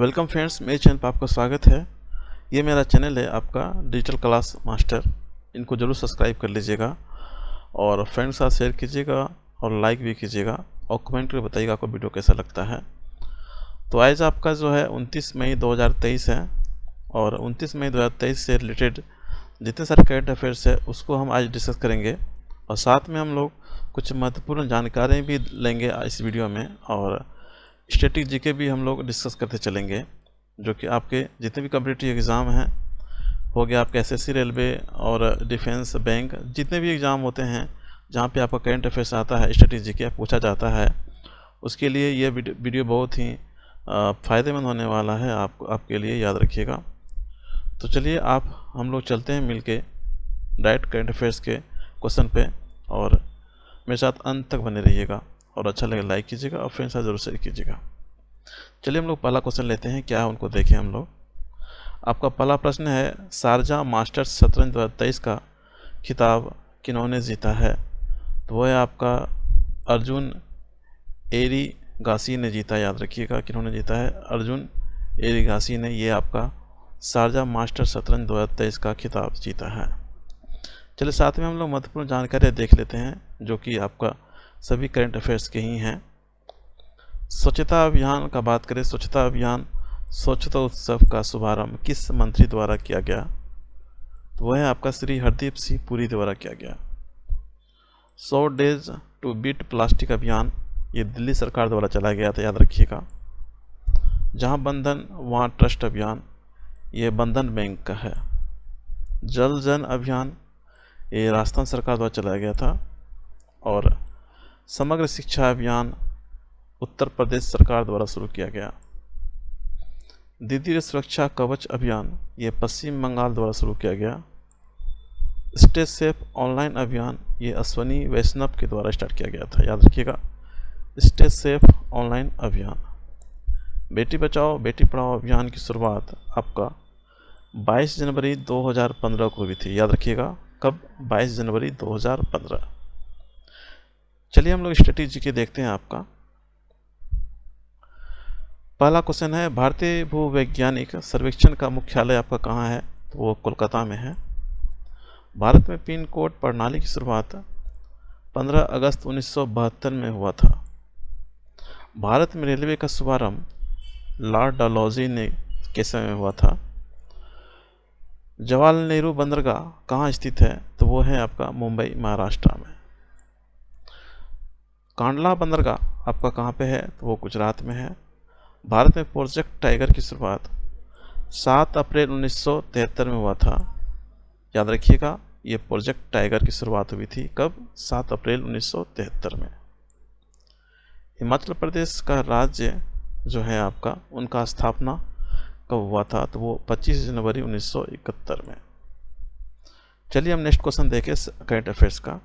Welcome friends, मेरे channel पर आपका स्वागत है। ये मेरा चैनल है आपका डिजिटल क्लास मास्टर। इनको ज़रूर सब्सक्राइब कर लीजिएगा और फ्रेंड्स के साथ शेयर कीजिएगा और लाइक भी कीजिएगा और कमेंट करके बताइएगा आपको वीडियो कैसा लगता है। तो आज आपका जो है 29 मई 2023 है और 29 मई 2023 से रिलेटेड जितने सारे करंट अफेयर्स है उसको हम आज डिस्कस करेंगे और साथ में हम लोग कुछ महत्वपूर्ण जानकारी भी लेंगे इस वीडियो में और स्टैटिक जीके भी हम लोग डिस्कस करते चलेंगे, जो कि आपके जितने भी कॉम्पिटिटिव एग्ज़ाम हैं, हो गया आपके एसएससी, रेलवे और डिफेंस, बैंक, जितने भी एग्ज़ाम होते हैं जहाँ पे आपका करंट अफेयर्स आता है, स्टैटिक जीके पूछा जाता है, उसके लिए ये वीडियो बहुत ही फ़ायदेमंद होने वाला है आपके लिए, याद रखिएगा। तो चलिए हम लोग चलते हैं मिलके डायरेक्ट करंट अफेयर्स के क्वेश्चन पे और मेरे साथ अंत तक बने रहिएगा और अच्छा लगे लाइक कीजिएगा और फ्रेंड्स साथ जरूर शेयर कीजिएगा। चलिए हम लोग पहला क्वेश्चन लेते हैं, क्या है उनको देखें हम लोग। आपका पहला प्रश्न है, शारजाह मास्टर्स शतरंज 2023 का खिताब किन्होंने जीता है? तो वह है आपका अर्जुन एरिगासी ने जीता। याद रखिएगा किन्होंने जीता है, अर्जुन एरिगासी ने ये आपका शारजाह मास्टर्स शतरंज 2023 का खिताब जीता है। चलिए साथ में हम लोग महत्वपूर्ण जानकारी देख लेते हैं जो कि आपका सभी करंट अफेयर्स के ही हैं। स्वच्छता अभियान का बात करें, स्वच्छता अभियान स्वच्छता उत्सव का शुभारंभ किस मंत्री द्वारा किया गया? तो वह है आपका श्री हरदीप सिंह पुरी द्वारा किया गया। 100 डेज टू बीट प्लास्टिक अभियान ये दिल्ली सरकार द्वारा चलाया गया था, याद रखिएगा। जहां बंधन वहां ट्रस्ट अभियान ये बंधन बैंक का है। जल जन अभियान ये राजस्थान सरकार द्वारा चलाया गया था और समग्र शिक्षा अभियान उत्तर प्रदेश सरकार द्वारा शुरू किया गया। दीदी सुरक्षा कवच अभियान ये पश्चिम बंगाल द्वारा शुरू किया गया। स्टेज सेफ ऑनलाइन अभियान ये अश्वनी वैष्णव के द्वारा स्टार्ट किया गया था, याद रखिएगा, स्टेज सेफ ऑनलाइन अभियान। बेटी बचाओ बेटी पढ़ाओ अभियान की शुरुआत आपका 22 जनवरी 2015 को हुई थी, याद रखिएगा। कब? 22 जनवरी 2015। चलिए हम लोग स्टैटिक जीके देखते हैं आपका। पहला क्वेश्चन है, भारतीय भूवैज्ञानिक सर्वेक्षण का मुख्यालय आपका कहाँ है? तो वो कोलकाता में है। भारत में पिन कोड प्रणाली की शुरुआत 15 अगस्त 1972 में हुआ था। भारत में रेलवे का शुभारंभ लॉर्ड डलहौजी ने के समय में हुआ था। जवाहरलाल नेहरू बंदरगाह कहाँ स्थित है? तो वो है आपका मुंबई, महाराष्ट्र में। कांडला बंदरगाह आपका कहाँ पे है? तो वो गुजरात में है। भारत में प्रोजेक्ट टाइगर की शुरुआत 7 अप्रैल 1973 में हुआ था, याद रखिएगा। ये प्रोजेक्ट टाइगर की शुरुआत हुई थी कब? 7 अप्रैल 1973 में। हिमाचल प्रदेश का राज्य जो है आपका, उनका स्थापना कब हुआ था? तो वो 25 जनवरी 1971 में। चलिए हम नेक्स्ट क्वेश्चन देखें करंट अफेयर्स का।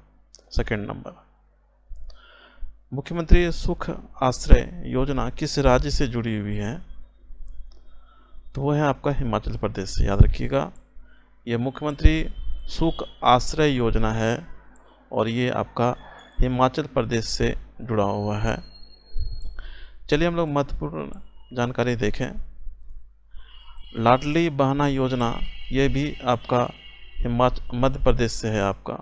सेकेंड नंबर, मुख्यमंत्री सुख आश्रय योजना किस राज्य से जुड़ी हुई है? तो वो है आपका हिमाचल प्रदेश से, याद रखिएगा। ये मुख्यमंत्री सुख आश्रय योजना है और ये आपका हिमाचल प्रदेश से जुड़ा हुआ है। चलिए हम लोग महत्वपूर्ण जानकारी देखें। लाडली बहना योजना ये भी आपका मध्य प्रदेश से है आपका।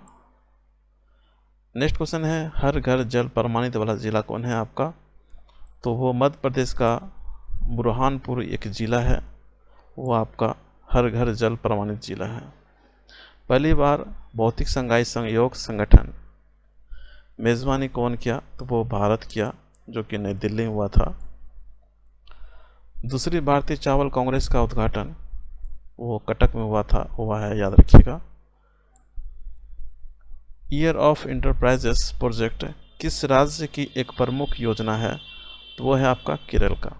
नेक्स्ट क्वेश्चन है, हर घर जल प्रमाणित वाला जिला कौन है आपका? तो वो मध्य प्रदेश का बुरहानपुर एक जिला है, वो आपका हर घर जल प्रमाणित जिला है। पहली बार भौतिक संघाई सहयोग संगठन मेज़बानी कौन किया? तो वो भारत किया, जो कि नई दिल्ली में हुआ था। दूसरी भारतीय चावल कांग्रेस का उद्घाटन वो कटक में हुआ है, याद रखिएगा। ईयर ऑफ इंटरप्राइजेस प्रोजेक्ट किस राज्य की एक प्रमुख योजना है? तो वो है आपका केरल का।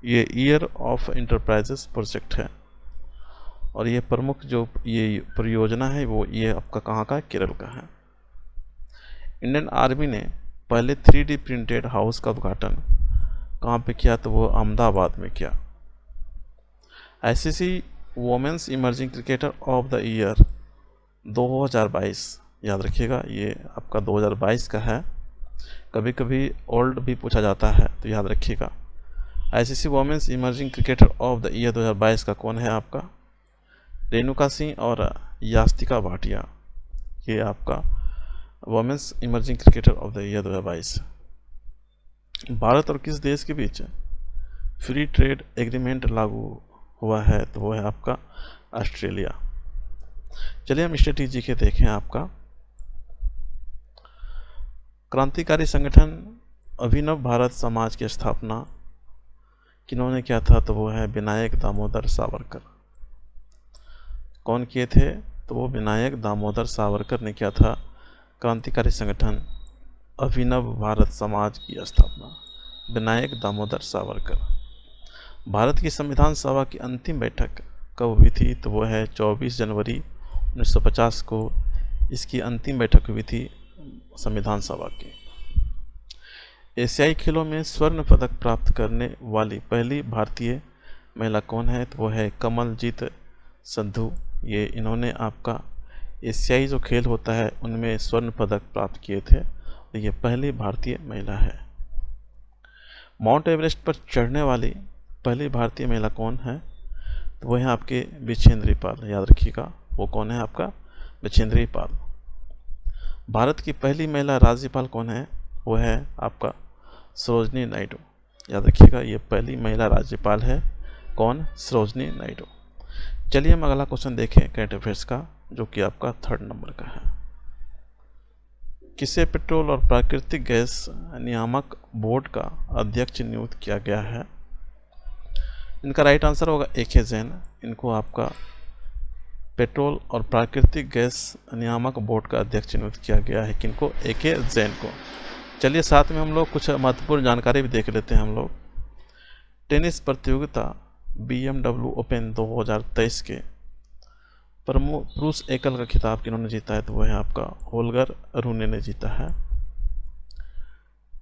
ये ईयर ऑफ इंटरप्राइजेस प्रोजेक्ट है और ये प्रमुख जो ये परियोजना है वो ये आपका कहाँ का? केरल का है। इंडियन आर्मी ने पहले 3D प्रिंटेड हाउस का उद्घाटन कहाँ पे किया? तो वो अहमदाबाद में किया। ICC women's emerging cricketer of the year 2022, याद रखिएगा, ये आपका 2022 का है। कभी कभी ओल्ड भी पूछा जाता है, तो याद रखिएगा। ICC women's emerging cricketer of the year 2022 का कौन है आपका? रेणुका सिंह और यास्तिका भाटिया, ये आपका women's emerging cricketer of the year 2022। Bharat और किस देश के बीच फ्री ट्रेड एग्रीमेंट लागू हुआ है? तो वो है आपका ऑस्ट्रेलिया। चलिए हम स्ट्रेटेजी के देखें आपका। क्रांतिकारी संगठन अभिनव भारत समाज की स्थापना किन्होंने किया था? तो वो है विनायक दामोदर सावरकर। कौन किए थे? तो वो विनायक दामोदर सावरकर ने किया था क्रांतिकारी संगठन अभिनव भारत समाज की स्थापना, विनायक दामोदर सावरकर। भारत की संविधान सभा की अंतिम बैठक कब हुई थी? तो वो है 24 जनवरी 1950 को इसकी अंतिम बैठक हुई थी संविधान सभा की। एशियाई खेलों में स्वर्ण पदक प्राप्त करने वाली पहली भारतीय महिला कौन है? तो वो है कमलजीत संधू। ये इन्होंने आपका एशियाई जो खेल होता है उनमें स्वर्ण पदक प्राप्त किए थे, तो ये पहली भारतीय महिला है। माउंट एवरेस्ट पर चढ़ने वाली पहली भारतीय महिला कौन है? तो वो है आपके बिछेंद्री पाल। याद रखिएगा वो कौन है आपका? बिछेंद्री पाल। भारत की पहली महिला राज्यपाल कौन है? वो है आपका सरोजनी नायडू। याद रखिएगा ये पहली महिला राज्यपाल है। कौन? सरोजनी नायडू। चलिए हम अगला क्वेश्चन देखें करंट अफेयर्स का, जो कि आपका 3rd नंबर का है। किसे पेट्रोल और प्राकृतिक गैस नियामक बोर्ड का अध्यक्ष नियुक्त किया गया है? इनका राइट आंसर होगा AK जैन। इनको आपका पेट्रोल और प्राकृतिक गैस नियामक बोर्ड का अध्यक्ष नियुक्त किया गया है। किनको? AK जैन को। चलिए साथ में हम लोग कुछ महत्वपूर्ण जानकारी भी देख लेते हैं हम लोग। टेनिस प्रतियोगिता BMW ओपन 2023 के पुरुष एकल का खिताब किन्होंने जीता है? तो वह है आपका होल्गर रूने ने जीता है।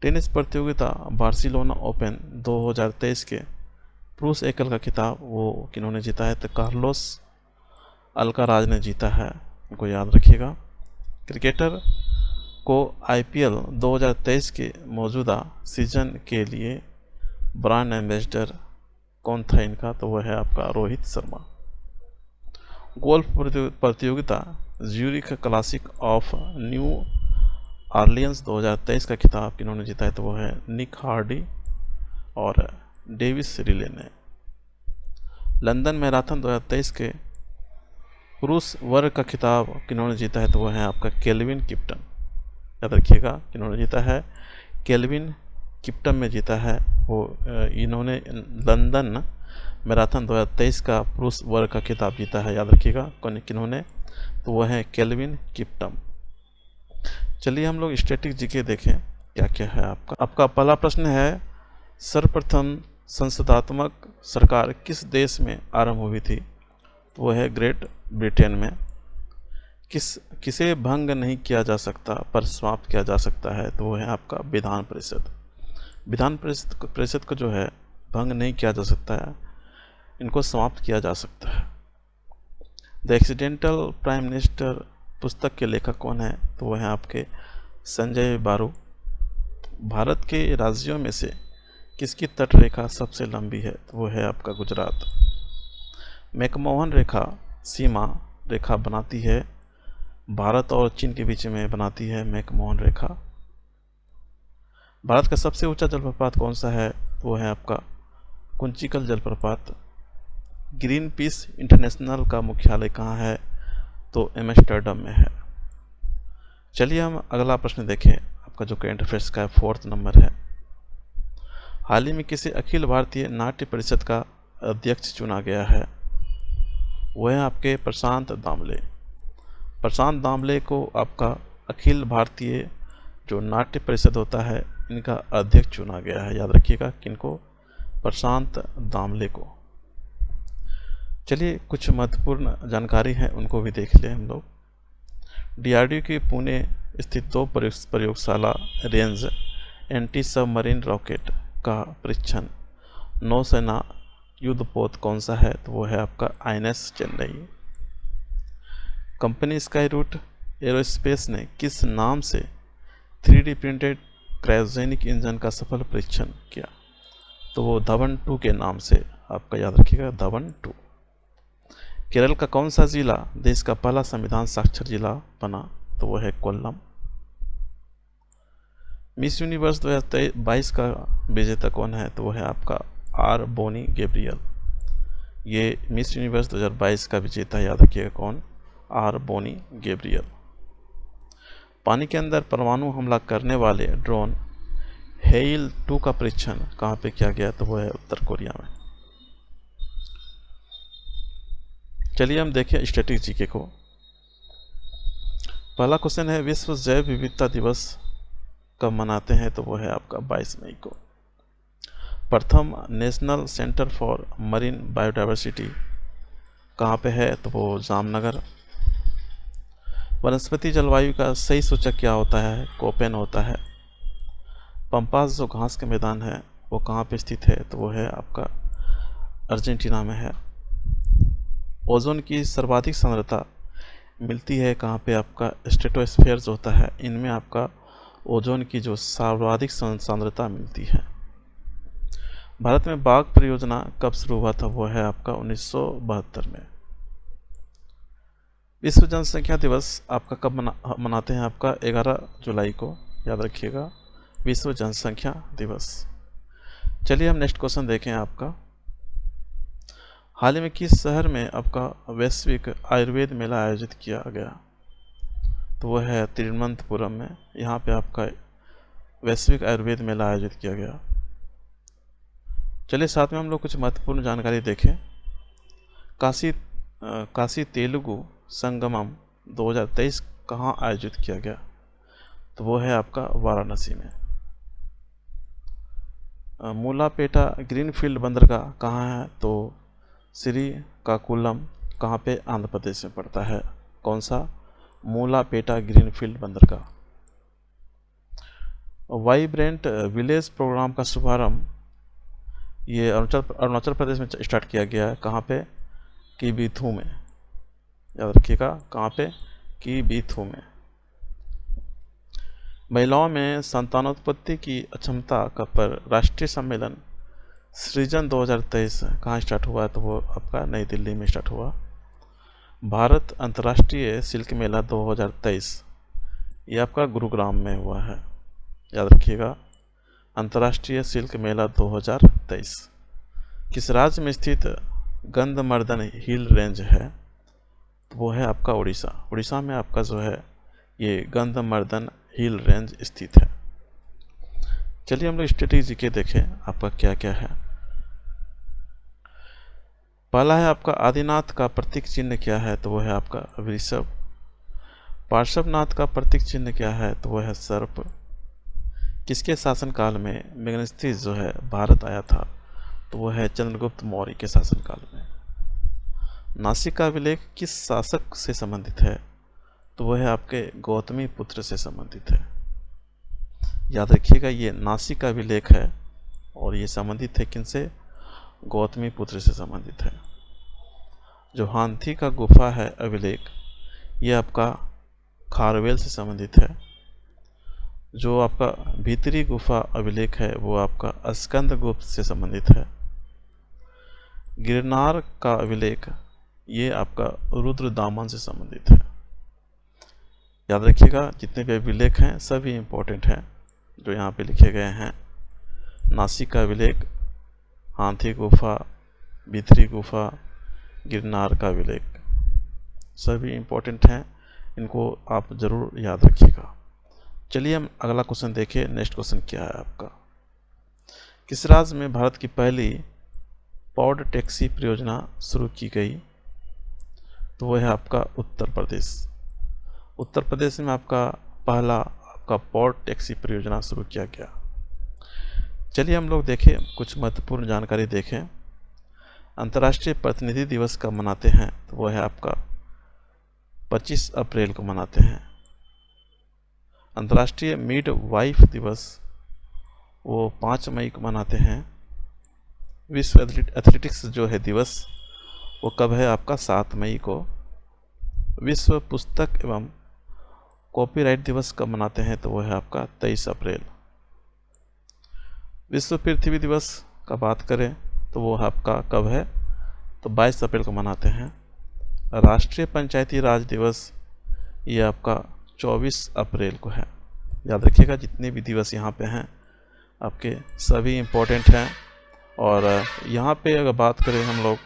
टेनिस प्रतियोगिता बार्सिलोना ओपन 2023 के पुरुष एकल का खिताब वो किन्होंने जीता है? तो कार्लोस अल्काराज ने जीता है। इनको याद रखिएगा। क्रिकेटर को IPL 2023 के मौजूदा सीजन के लिए ब्रांड एम्बेसडर कौन था इनका? तो वह है आपका रोहित शर्मा। गोल्फ प्रतियोगिता Zurich classic of new Orleans 2023 का खिताब किन्होंने जीता है? तो वो है निक हार्डी और डेविस रिले ने। लंदन मैराथन 2023 के पुरुष वर्ग का खिताब किन्होंने जीता है? तो वो है आपका केल्विन किप्टन। याद रखिएगा किन्होंने जीता है? केल्विन किप्टन में जीता है। वो इन्होंने लंदन मैराथन 2023 का पुरुष वर्ग का खिताब जीता है। याद रखिएगा किन्होंने? तो वह है केल्विन किप्टन। चलिए हम लोग स्टैटिक जीके देखें क्या क्या है आपका पहला प्रश्न है, सर्वप्रथम संसदात्मक सरकार किस देश में आरंभ हुई थी? तो वह है ग्रेट ब्रिटेन में। किसे भंग नहीं किया जा सकता पर समाप्त किया जा सकता है? तो वो है आपका विधान परिषद। विधान परिषद को जो है भंग नहीं किया जा सकता है, इनको समाप्त किया जा सकता है। द एक्सीडेंटल प्राइम मिनिस्टर पुस्तक के लेखक कौन है? तो वो है आपके संजय बारू। भारत के राज्यों में से किसकी तटरेखा सबसे लंबी है? तो वो है आपका गुजरात। मैकमोहन रेखा सीमा रेखा बनाती है, भारत और चीन के बीच में बनाती है मैकमोहन रेखा। भारत का सबसे ऊंचा जलप्रपात कौन सा है? वो है आपका कुंचिकल जलप्रपात। ग्रीन पीस इंटरनेशनल का मुख्यालय कहाँ है? तो एम्स्टर्डम में है। चलिए हम अगला प्रश्न देखें। आपका जो करंट अफेयर्स का 4th नंबर है। हाल ही में किसे अखिल भारतीय नाट्य परिषद का अध्यक्ष चुना गया है? वह है आपके प्रशांत दामले। प्रशांत दामले को आपका अखिल भारतीय जो नाट्य परिषद होता है इनका अध्यक्ष चुना गया है। याद रखिएगा किनको? प्रशांत दामले को। चलिए कुछ महत्वपूर्ण जानकारी है उनको भी देख लें हम लोग। DRDO की पुणे स्थित 2 प्रयोगशाला रेंज एंटी सबमरीन रॉकेट का परीक्षण नौसेना युद्धपोत कौन सा है? तो वो है आपका INS Chennai. Company Skyroot Aerospace ने किस नाम से 3D प्रिंटेड क्रायोजेनिक इंजन का सफल परीक्षण किया? तो वो धवन 2 के नाम से आपका याद रखिएगा, धवन 2। केरल का कौन सा जिला देश का पहला संविधान साक्षर जिला बना? तो वो है कोल्लम। मिस यूनिवर्स 2022 का विजेता कौन है? तो वो है आपका आर बोनी गैब्रियल। ये मिस यूनिवर्स 2022 का विजेता याद रखिएगा, कौन? R Bonney Gabriel. पानी के अंदर परमाणु हमला करने वाले ड्रोन हेल 2 का परीक्षण कहाँ पे किया गया? तो वो है उत्तर कोरिया में। चलिए हम देखें स्टैटिक जीके को। पहला क्वेश्चन है, विश्व जैव विविधता दिवस कब मनाते हैं? तो वो है आपका 22 मई को। प्रथम national centre for marine biodiversity कहाँ पे है? तो वो जामनगर। वनस्पति जलवायु का सही सूचक क्या होता है? कोपेन होता है। पंपास जो घास के मैदान है वो कहाँ पे स्थित है? तो वो है आपका अर्जेंटीना में है। ओजोन की सर्वाधिक सांद्रता मिलती है कहाँ पे? आपका स्ट्रेटोस्फेयर जो होता है, इनमें आपका ओजोन की जो सर्वाधिक सांद्रता मिलती है। भारत में बाघ परियोजना कब शुरू हुआ था? वो है आपका 1972 में। विश्व जनसंख्या दिवस आपका कब मनाते हैं? आपका 11 जुलाई को, याद रखिएगा, विश्व जनसंख्या दिवस। चलिए हम नेक्स्ट क्वेश्चन देखें आपका। हाल ही में किस शहर में आपका वैश्विक आयुर्वेद मेला आयोजित किया गया? तो वो है तिरुवनंतपुरम में। यहाँ पे आपका वैश्विक आयुर्वेद मेला आयोजित किया गया। चलिए साथ में हम लोग कुछ महत्वपूर्ण जानकारी देखें। काशी तेलुगु संगमम 2023 कहाँ आयोजित किया गया? तो वो है आपका वाराणसी में। मूलापेटा ग्रीनफील्ड बंदरगाह कहाँ है? तो श्रीकाकुलम कहाँ पे? आंध्र प्रदेश में पड़ता है। कौन सा? मूलापेटा ग्रीनफील्ड बंदरगाह। वाइब्रेंट विलेज प्रोग्राम का शुभारंभ ये अरुणाचल प्रदेश में स्टार्ट किया गया है। कहाँ पे? किबीथू में, याद रखिएगा, कहाँ पे? किबीथू में। महिलाओं में संतानोत्पत्ति की अक्षमता का पर राष्ट्रीय सम्मेलन सृजन 2023 कहाँ स्टार्ट हुआ है? तो वो आपका नई दिल्ली में स्टार्ट हुआ। भारत अंतर्राष्ट्रीय सिल्क मेला 2023 ये आपका गुरुग्राम में हुआ है, याद रखिएगा, अंतर्राष्ट्रीय सिल्क मेला 2023। किस राज्य में स्थित गंधमर्दन हिल रेंज है? तो वो है आपका उड़ीसा। उड़ीसा में आपका जो है ये गंधमर्दन हिल रेंज स्थित है। चलिए हम लोग स्ट्रेटेजी के देखें आपका क्या क्या है। पहला है आपका आदिनाथ का प्रतीक चिन्ह क्या है? तो वो है आपका वृषभ। पार्श्वनाथ का प्रतीक चिन्ह क्या है? तो वो है सर्प। किसके शासनकाल में मेगनस्थिस जो है भारत आया था? तो वो है चंद्रगुप्त मौर्य के शासनकाल में। नासिक का अभिलेख किस शासक से संबंधित है? तो वो है आपके गौतमी पुत्र से संबंधित है। याद रखिएगा ये नासिक का अभिलेख है और ये संबंधित है किनसे? गौतमी पुत्र से संबंधित है। जो हाथी का गुफा है अभिलेख, ये आपका खारवेल से संबंधित है। जो आपका भीतरी गुफा अभिलेख है वो आपका स्कंदगुप्त से संबंधित है। गिरनार का अभिलेख ये आपका रुद्रदामन से संबंधित है। याद रखिएगा जितने भी अभिलेख हैं सभी इम्पोर्टेंट हैं जो यहाँ पे लिखे गए हैं। नासिक का अभिलेख, हाथी गुफा, भीतरी गुफा, गिरनार का अभिलेख, सभी इम्पोर्टेंट हैं, इनको आप ज़रूर याद रखिएगा। चलिए हम अगला क्वेश्चन देखें। नेक्स्ट क्वेश्चन क्या है आपका? किस राज्य में भारत की पहली पॉड टैक्सी परियोजना शुरू की गई? तो वो है आपका उत्तर प्रदेश। उत्तर प्रदेश में आपका पहला आपका पॉड टैक्सी परियोजना शुरू किया गया। चलिए हम लोग देखें कुछ महत्वपूर्ण जानकारी देखें। अंतर्राष्ट्रीय प्रतिनिधि दिवस कब मनाते हैं? तो वो है आपका 25 अप्रैल को मनाते हैं। अंतर्राष्ट्रीय मिड वाइफ दिवस वो 5 मई को मनाते हैं। विश्व एथलेटिक्स जो है दिवस वो कब है? आपका 7 मई को। विश्व पुस्तक एवं कॉपीराइट दिवस कब मनाते हैं? तो वो है आपका 23 अप्रैल। विश्व पृथ्वी दिवस का बात करें तो वो आपका कब है, तो 22 अप्रैल को मनाते हैं। राष्ट्रीय पंचायती राज दिवस ये आपका 24 अप्रैल को है। याद रखिएगा, जितने भी दिवस यहाँ पे हैं आपके सभी इम्पोर्टेंट हैं। और यहाँ पे अगर बात करें हम लोग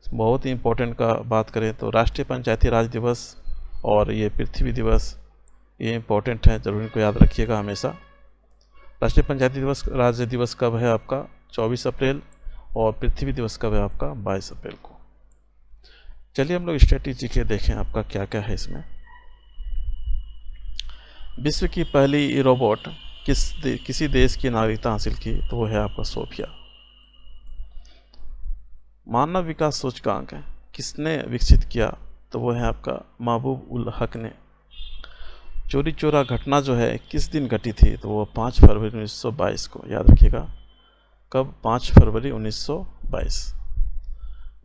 बहुत ही इम्पोर्टेंट का बात करें तो राष्ट्रीय पंचायती राज दिवस और ये पृथ्वी दिवस ये इम्पोर्टेंट है, जरूर इनको याद रखिएगा हमेशा। राष्ट्रीय पंचायती दिवस राज्य दिवस कब है आपका 24 अप्रैल, और पृथ्वी दिवस कब है आपका 22 अप्रैल को। चलिए हम लोग स्ट्रेटेजी के देखें आपका क्या क्या है इसमें। विश्व की पहली रोबोट किसी देश की नागरिकता हासिल की, तो वो है आपका सोफिया। मानव विकास सूचकांक किसने विकसित किया, तो वो है आपका महबूब उल हक ने। चोरी चोरा घटना जो है किस दिन घटी थी, तो वो 5 फरवरी 1922 को। याद रखिएगा कब, 5 फरवरी 1922।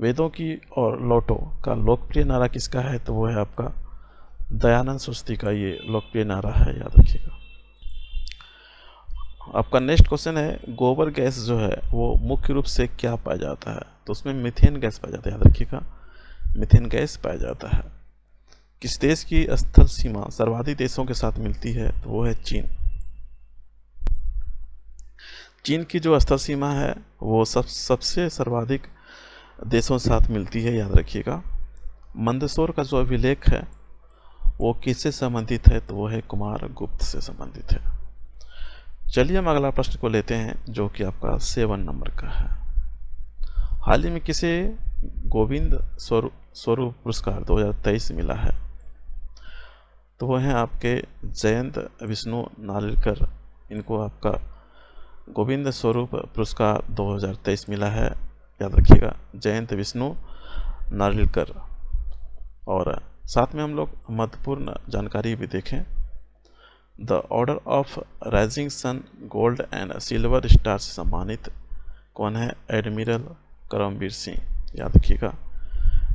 वेदों की और लौटो का लोकप्रिय नारा किसका है, तो वो है आपका दयानंद सरस्वती का ये लोकप्रिय नारा है, याद रखिएगा। आपका नेक्स्ट क्वेश्चन है गोबर गैस जो है वो मुख्य रूप से क्या पाया जाता है, तो उसमें मीथेन गैस पाया जाता है। याद रखिएगा मीथेन गैस पाया जाता है। किस देश की स्थल सीमा सर्वाधिक देशों के साथ मिलती है, तो वो है चीन। चीन की जो स्थल सीमा है वो सबसे सर्वाधिक देशों के साथ मिलती है, याद रखिएगा। मंदसौर का जो अभिलेख है वो किससे संबंधित है, तो वो है कुमार गुप्त से संबंधित है। चलिए हम अगला प्रश्न को लेते हैं जो कि आपका 7 नंबर का है। हाल ही में किसे गोविंद स्वरूप पुरस्कार 2023 मिला है, तो वो हैं आपके जयंत विष्णु नालिलकर। इनको आपका गोविंद स्वरूप पुरस्कार 2023 मिला है, याद रखिएगा जयंत विष्णु नालिलकर। और साथ में हम लोग महत्वपूर्ण जानकारी भी देखें। The Order of Rising Sun Gold and Silver Star से सम्मानित कौन है, एडमिरल करमबीर सिंह। याद रखिएगा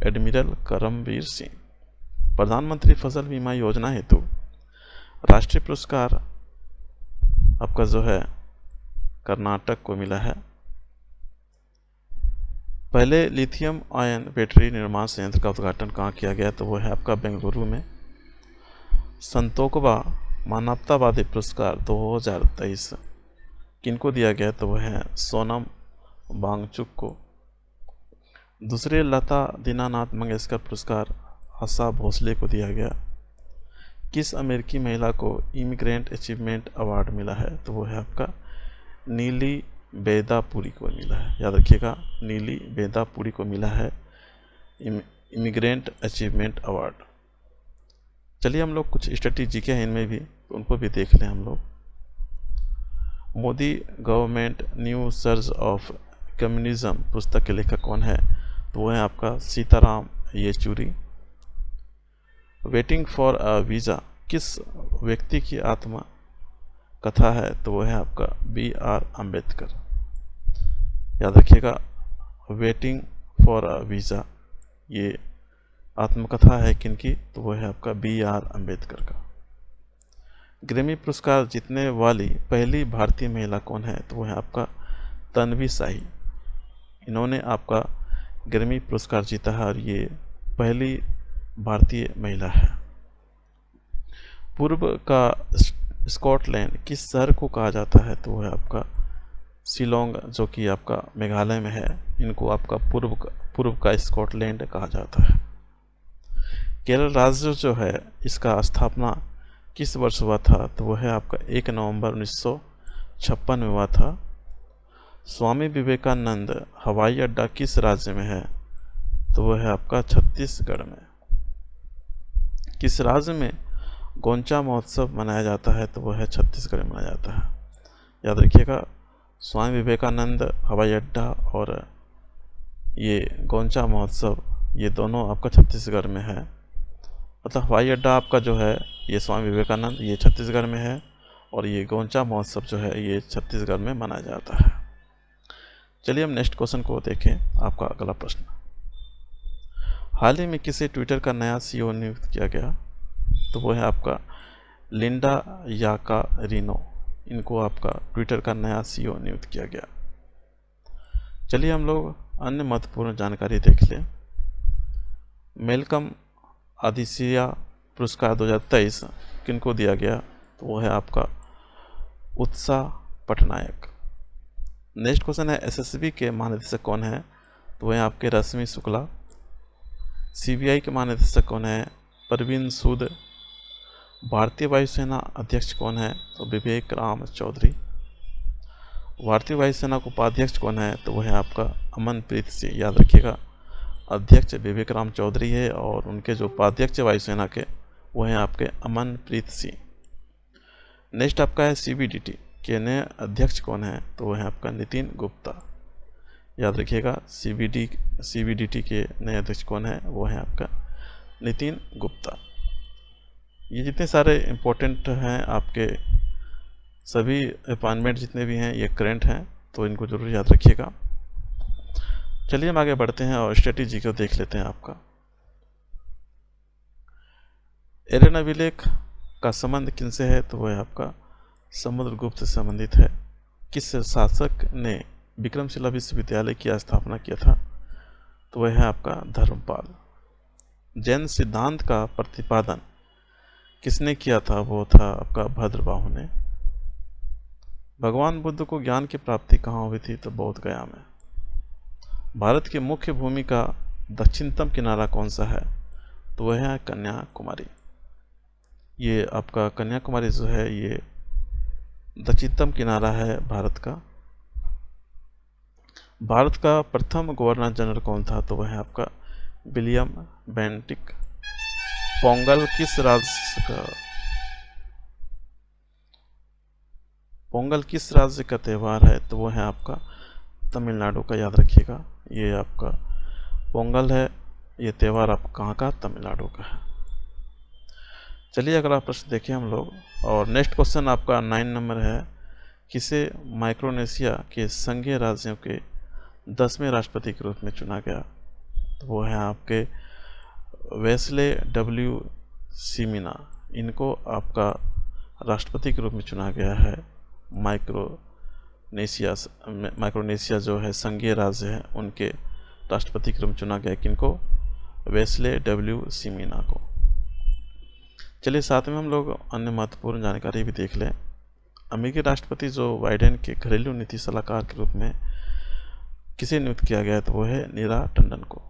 एडमिरल करमबीर सिंह। प्रधानमंत्री फसल बीमा योजना हेतु राष्ट्रीय पुरस्कार आपका जो है कर्नाटक को मिला है। पहले लिथियम आयन बैटरी निर्माण संयंत्र का उद्घाटन कहाँ किया गया, तो वो है आपका बेंगलुरु में। संतोकवा मानवतावादी पुरस्कार 2023 किनको दिया गया, तो वह है सोनम वांगचुक को। दूसरे लता दीनानाथ मंगेशकर पुरस्कार आशा भोसले को दिया गया। किस अमेरिकी महिला को इमिग्रेंट अचीवमेंट अवार्ड मिला है, तो वो है आपका नीली बेदापुरी को मिला है। याद रखिएगा नीली बेदापुरी को मिला है इमिग्रेंट अचीवमेंट अवार्ड। चलिए हम लोग कुछ स्ट्रेटेजी के हैं इनमें भी, उनको भी देख लें हम लोग। Modi government new surge of communism पुस्तक के लेखक कौन है, तो वो है आपका Sitaram Yechury. Waiting for a visa किस व्यक्ति की आत्मा कथा है, तो वो है आपका BR अम्बेडकर। याद रखिएगा वेटिंग फॉर अ वीज़ा ये आत्मकथा है किनकी, तो वो है आपका BR अम्बेडकर का। ग्रैमी पुरस्कार जीतने वाली पहली भारतीय महिला कौन है, तो वो है आपका तन्वी शाही। इन्होंने आपका ग्रैमी पुरस्कार जीता है और ये पहली भारतीय महिला है। पूर्व का स्कॉटलैंड किस शहर को कहा जाता है, तो वो है आपका शिलोंग, जो कि आपका मेघालय में है। इनको आपका पूर्व का स्कॉटलैंड कहा जाता है। केरल राज्य जो है इसका स्थापना किस वर्ष हुआ था, तो वो है आपका 1 नवंबर 1956 में हुआ था। स्वामी विवेकानंद हवाई अड्डा किस राज्य में है, तो वो है आपका छत्तीसगढ़ में। किस राज्य में गोंचा महोत्सव मनाया जाता है, तो वो है छत्तीसगढ़ में मनाया जाता है। याद रखिएगा स्वामी विवेकानंद हवाई अड्डा और ये गोंचा महोत्सव ये दोनों आपका छत्तीसगढ़ में है। मतलब हवाई अड्डा आपका जो है ये स्वामी विवेकानंद ये छत्तीसगढ़ में है और ये गोंचा महोत्सव जो है ये छत्तीसगढ़ में मनाया जाता है। चलिए हम नेक्स्ट क्वेश्चन को देखें। आपका अगला प्रश्न, हाल ही में किसे ट्विटर का नया CEO नियुक्त किया गया, तो वो है आपका लिंडा याकारिनो। इनको आपका ट्विटर का नया CEO नियुक्त किया गया। चलिए हम लोग अन्य महत्वपूर्ण जानकारी देख लें। मेलकम आदिसिया पुरस्कार 2023 किनको दिया गया, तो वो है आपका उत्साह पटनायक। नेक्स्ट क्वेश्चन है एसएसबी के महानिदेशक कौन है, तो वह आपके रश्मि शुक्ला। सीबीआई के महानिदेशक कौन है, परवीन सूद। भारतीय वायुसेना अध्यक्ष कौन है, तो विवेक राम चौधरी। भारतीय वायुसेना का उपाध्यक्ष कौन है, तो वह है आपका अमनप्रीत सिंह। याद रखिएगा, अध्यक्ष विवेक राम चौधरी है और उनके जो उपाध्यक्ष वायुसेना के वो हैं आपके अमनप्रीत सिंह। नेक्स्ट आपका है सीबीडीटी के नए अध्यक्ष कौन है, तो वह है आपका नितिन गुप्ता। याद रखिएगा, सीबीडीटी के नए अध्यक्ष कौन है, वो है आपका नितिन गुप्ता। ये जितने सारे इम्पोर्टेंट हैं आपके सभी अपॉइंटमेंट जितने भी हैं ये करंट हैं, तो इनको जरूर याद रखिएगा। चलिए हम आगे बढ़ते हैं और स्ट्रेटेजी को देख लेते हैं आपका। एरेन अभिलेख का संबंध किनसे है, तो वह आपका समुद्रगुप्त से संबंधित है। किस शासक ने विक्रमशिला विश्वविद्यालय की स्थापना किया था, तो वह है आपका धर्मपाल। जैन सिद्धांत का प्रतिपादन किसने किया था, वो था आपका भद्रबाहु ने। भगवान बुद्ध को ज्ञान की प्राप्ति कहाँ हुई थी, तो बोध गया में। भारत की मुख्य भूमि का दक्षिणतम किनारा कौन सा है, तो वह है कन्याकुमारी। ये आपका कन्याकुमारी जो है ये दक्षिणतम किनारा है भारत का। भारत का प्रथम गवर्नर जनरल कौन था, तो वह है आपका विलियम बेंटिक। पोंगल किस राज्य का त्यौहार है, तो वह है आपका तमिलनाडु का। याद रखिएगा, ये आपका पोंगल है, ये त्यौहार आपका कहाँ का, तमिलनाडु का है। चलिए अगला प्रश्न देखें हम लोग, और नेक्स्ट क्वेश्चन आपका 9 नंबर है। किसे माइक्रोनेशिया के संघीय राज्यों के 10वें राष्ट्रपति के रूप में चुना गया, तो वो है आपके वेस्ले डब्ल्यू सिमिना। इनको आपका राष्ट्रपति के रूप में चुना गया है। माइक्रोनेशिया जो है संघीय राज्य है, उनके राष्ट्रपति के रूप में चुना गया किनको, वेस्ले डब्ल्यू सिमिना को। चलिए साथ में हम लोग अन्य महत्वपूर्ण जानकारी भी देख लें। अमेरिकी राष्ट्रपति जो बाइडेन के घरेलू नीति सलाहकार के रूप में किसे नियुक्त किया गया, तो वो है नीरा टंडन को।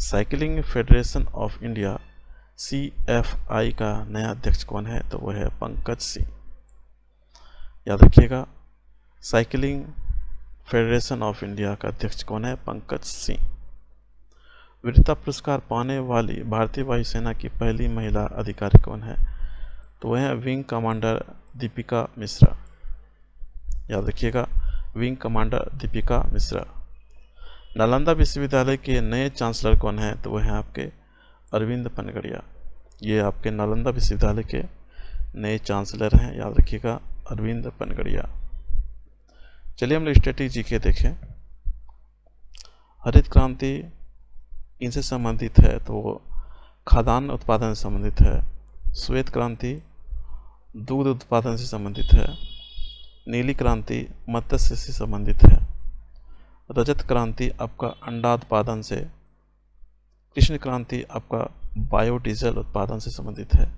Cycling federation of India CFI का नया अध्यक्ष कौन है, तो वो है पंकज सिंह। याद रखिएगा, साइकिलिंग फेडरेशन ऑफ इंडिया का अध्यक्ष कौन है, पंकज सिंह। वीरता पुरस्कार पाने वाली भारतीय वायुसेना की पहली महिला अधिकारी कौन है, तो वह है विंग कमांडर दीपिका मिश्रा। याद रखिएगा, विंग कमांडर दीपिका मिश्रा। नालंदा विश्वविद्यालय के नए चांसलर कौन है, तो वह है आपके अरविंद पनगड़िया। ये आपके नालंदा विश्वविद्यालय के नए चांसलर हैं, याद रखिएगा, अरविंद पनगड़िया। चलिए हम लोग स्ट्रेटेजी के देखें। हरित क्रांति इनसे संबंधित है, तो वो खाद्यान्न उत्पादन से संबंधित है। श्वेत क्रांति दूध उत्पादन से संबंधित है। नीली क्रांति मत्स्य से संबंधित है। रजत क्रांति आपका अंडा उत्पादन से। कृष्ण क्रांति आपका बायोडीजल उत्पादन से संबंधित है।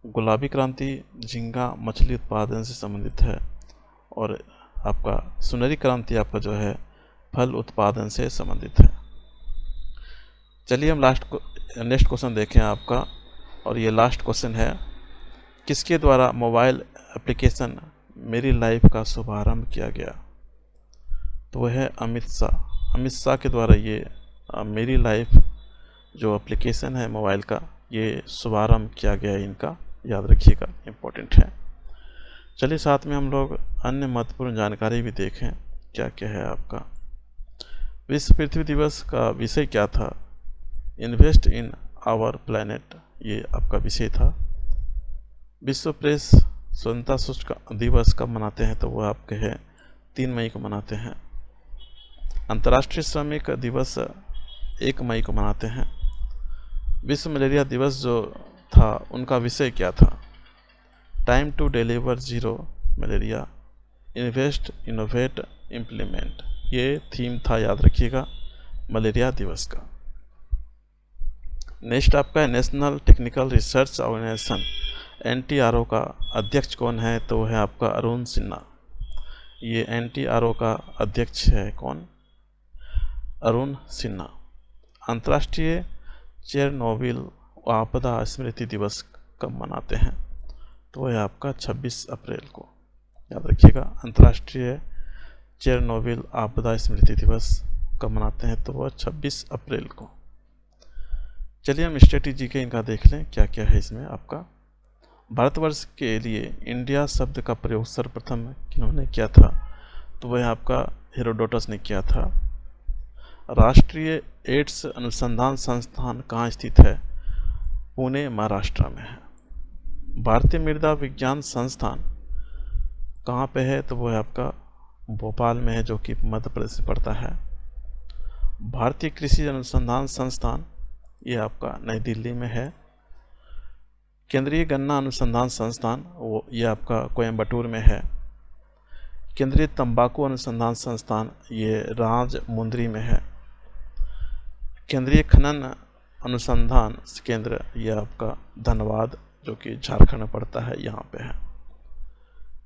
गुलाबी क्रांति झींगा मछली उत्पादन से संबंधित है। और आपका सुनहरी क्रांति आपका जो है फल उत्पादन से संबंधित है। चलिए हम नेक्स्ट क्वेश्चन देखें आपका, और ये लास्ट क्वेश्चन है। किसके द्वारा मोबाइल एप्लीकेशन मेरी लाइफ का शुभारंभ किया गया, तो वह है अमित शाह। अमित शाह के द्वारा ये मेरी लाइफ जो एप्लीकेशन है मोबाइल का, ये शुभारंभ किया गया है इनका। याद रखिएगा, इम्पोर्टेंट है। चलिए साथ में हम लोग अन्य महत्वपूर्ण जानकारी भी देखें क्या क्या है आपका। विश्व पृथ्वी दिवस का विषय क्या था, इन्वेस्ट इन आवर प्लैनेट, ये आपका विषय था। विश्व प्रेस स्वतंत्रता दिवस कब मनाते हैं, तो वह आपके है 3 मई को मनाते हैं। अंतर्राष्ट्रीय श्रमिक दिवस 1 मई को मनाते हैं। विश्व मलेरिया दिवस जो था उनका विषय क्या था, time to deliver zero malaria, invest innovate implement, ये थीम था, याद रखिएगा, मलेरिया दिवस का। नेक्स्ट आपका है National Technical Research Organisation, NTRO का अध्यक्ष कौन है? तो वो है आपका अरुण सिन्हा। ये NTRO का अध्यक्ष है कौन? अरुण सिन्हा। अंतर्राष्ट्रीय चेरनोबिल आपदा स्मृति दिवस कब मनाते हैं? तो वह है आपका 26 अप्रैल को, याद रखिएगा। अंतर्राष्ट्रीय चेरनोबिल आपदा स्मृति दिवस कब मनाते हैं? तो वह 26 अप्रैल को। चलिए हम स्ट्रेटेजी के इनका देख लें क्या क्या है इसमें आपका। भारतवर्ष के लिए इंडिया शब्द का प्रयोग सर्वप्रथम किन्होंने किया था? तो वह आपका हेरोडोटस ने किया था। राष्ट्रीय एड्स अनुसंधान संस्थान कहाँ स्थित है? पुणे, महाराष्ट्र में है। भारतीय मृदा विज्ञान संस्थान कहाँ पे है? तो वो है आपका भोपाल में है, जो कि मध्य प्रदेश में पड़ता है। भारतीय कृषि अनुसंधान संस्थान ये आपका नई दिल्ली में है। केंद्रीय गन्ना अनुसंधान संस्थान ये आपका कोयम्बटूर में है। केंद्रीय तंबाकू अनुसंधान संस्थान ये राजमुंदरी में है। केंद्रीय खनन अनुसंधान केंद्र ये आपका धनबाद, जो कि झारखंड में पड़ता है, यहाँ पे है।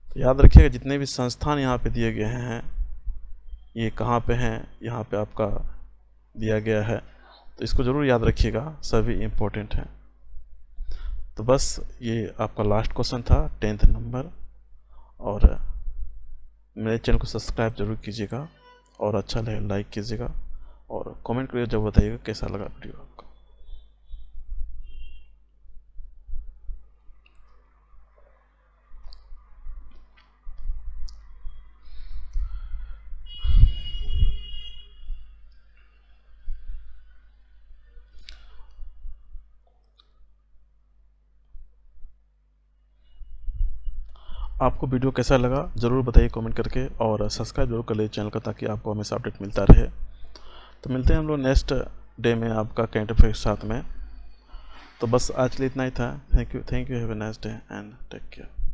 तो याद रखिएगा जितने भी संस्थान यहाँ पे दिए गए हैं ये कहाँ पे हैं, यहाँ पे आपका दिया गया है, तो इसको ज़रूर याद रखिएगा, सभी इम्पोर्टेंट हैं। तो बस ये आपका लास्ट क्वेश्चन था 10th नंबर। और मेरे चैनल को सब्सक्राइब जरूर कीजिएगा और अच्छा लगे लाइक कीजिएगा और कमेंट करके जब बताइएगा कैसा लगा वीडियो आपको। आपको वीडियो कैसा लगा ज़रूर बताइए कमेंट करके और सब्सक्राइब जरूर कर लीजिए चैनल का, ताकि आपको हमेशा अपडेट मिलता रहे। तो मिलते हैं हम लोग नेक्स्ट डे में आपका करंट अफेयर के साथ में। तो बस आज के लिए इतना ही था। Thank you, have a nice day and take care.